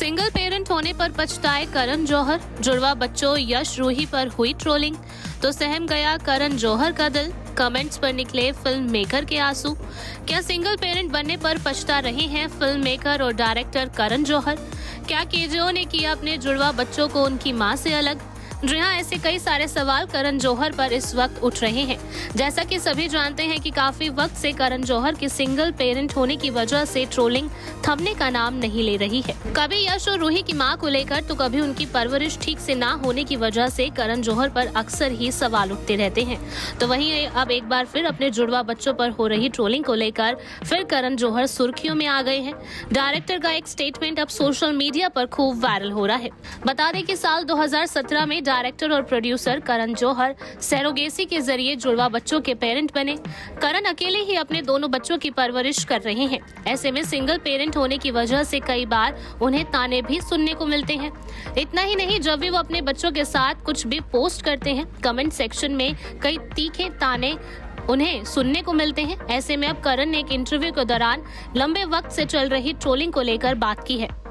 Single parent होने पर पछताए करण जौहर, जुड़वा बच्चों यश रूही पर हुई ट्रोलिंग, तो सहम गया करण जौहर का दिल, कमेंट्स पर निकले फिल्म मेकर के आंसू। क्या सिंगल पेरेंट बनने पर पछता रहे हैं फिल्म मेकर और डायरेक्टर करण जौहर? क्या केजीओ ने किया अपने जुड़वा बच्चों को उनकी मां से अलग? जी हाँ, ऐसे कई सारे सवाल करण जौहर पर इस वक्त उठ रहे हैं। जैसा कि सभी जानते हैं कि काफी वक्त से करण जौहर के सिंगल पेरेंट होने की वजह से ट्रोलिंग थमने का नाम नहीं ले रही है। कभी यश और रूही की मां को लेकर तो कभी उनकी परवरिश ठीक से ना होने की वजह से करण जौहर पर अक्सर ही सवाल उठते रहते हैं। तो वहीं अब एक बार फिर अपने जुड़वा बच्चों पर हो रही ट्रोलिंग को लेकर फिर करण जौहर सुर्खियों में आ गए हैं। डायरेक्टर का एक स्टेटमेंट अब सोशल मीडिया पर खूब वायरल हो रहा है। बता दें कि साल 2017 में डायरेक्टर और प्रोड्यूसर करण जौहर सरोगेसी के जरिए जुड़वा बच्चों के पेरेंट बने। करण अकेले ही अपने दोनों बच्चों की परवरिश कर रहे हैं। ऐसे में सिंगल पेरेंट होने की वजह से कई बार उन्हें ताने भी सुनने को मिलते हैं। इतना ही नहीं, जब भी वो अपने बच्चों के साथ कुछ भी पोस्ट करते हैं, कमेंट सेक्शन में कई तीखे ताने उन्हें सुनने को मिलते हैं। ऐसे में अब करण ने एक इंटरव्यू के दौरान लंबे वक्त से चल रही ट्रोलिंग को लेकर बात की है।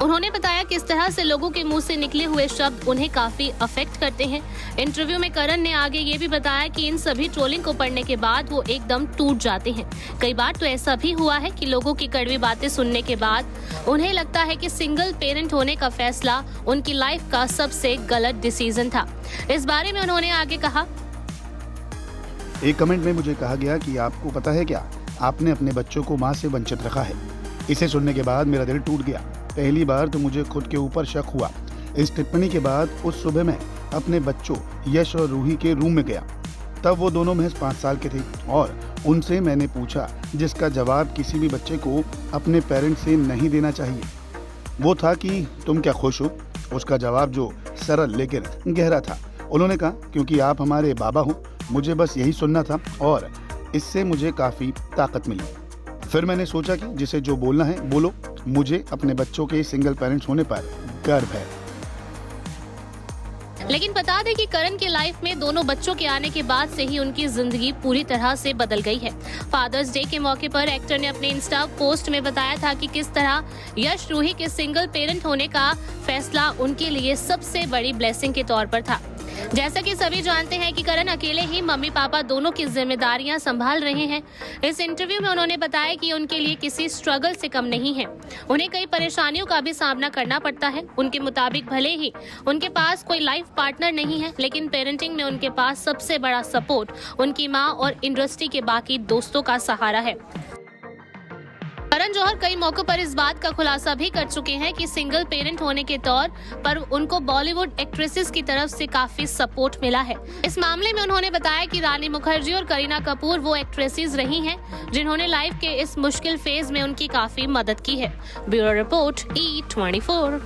उन्होंने बताया किस तरह से लोगों के मुंह से निकले हुए शब्द उन्हें काफी अफेक्ट करते हैं। इंटरव्यू में करण ने आगे ये भी बताया कि इन सभी ट्रोलिंग को पढ़ने के बाद वो एकदम टूट जाते हैं। कई बार तो ऐसा भी हुआ है कि लोगों की कड़वी बातें सुनने के बाद उन्हें लगता है कि सिंगल पेरेंट होने का फैसला उनकी लाइफ का सबसे गलत डिसीजन था। इस बारे में उन्होंने आगे कहा, एक कमेंट में मुझे कहा गया कि आपको पता है क्या, आपने अपने बच्चों को माँ से वंचित रखा है। इसे सुनने के बाद मेरा दिल टूट गया। पहली बार तो मुझे खुद के ऊपर शक हुआ। इस टिप्पणी के बाद उस सुबह मैं अपने बच्चों यश और रूही के रूम में गया। तब वो दोनों महज 5 साल के थे और उनसे मैंने पूछा, जिसका जवाब किसी भी बच्चे को अपने पेरेंट्स से नहीं देना चाहिए। वो था कि तुम क्या खुश हो? उसका जवाब जो सरल लेकिन गहरा था। उन्होंने कहा, क्योंकि आप हमारे बाबा हो। मुझे बस यही सुनना था और इससे मुझे काफ़ी ताकत मिली। फिर मैंने सोचा कि जिसे जो बोलना है बोलो। मुझे अपने बच्चों के सिंगल पेरेंट्स होने पर गर्व है। लेकिन बता दें कि करण की लाइफ में दोनों बच्चों के आने के बाद से ही उनकी जिंदगी पूरी तरह से बदल गई है। फादर्स डे के मौके पर एक्टर ने अपने इंस्टा पोस्ट में बताया था कि किस तरह यश रूही के सिंगल पेरेंट होने का फैसला उनके लिए सबसे बड़ी ब्लेसिंग के तौर पर था। जैसा कि सभी जानते हैं कि करण अकेले ही मम्मी पापा दोनों की जिम्मेदारियां संभाल रहे हैं। इस इंटरव्यू में उन्होंने बताया कि उनके लिए किसी स्ट्रगल से कम नहीं है। उन्हें कई परेशानियों का भी सामना करना पड़ता है। उनके मुताबिक भले ही उनके पास कोई लाइफ पार्टनर नहीं है, लेकिन पेरेंटिंग में उनके पास सबसे बड़ा सपोर्ट उनकी माँ और इंडस्ट्री के बाकी दोस्तों का सहारा है। करण जौहर कई मौकों पर इस बात का खुलासा भी कर चुके हैं कि सिंगल पेरेंट होने के तौर पर उनको बॉलीवुड एक्ट्रेसेस की तरफ से काफी सपोर्ट मिला है। इस मामले में उन्होंने बताया कि रानी मुखर्जी और करीना कपूर वो एक्ट्रेसेस रही हैं जिन्होंने लाइफ के इस मुश्किल फेज में उनकी काफी मदद की है। Bureau report E24।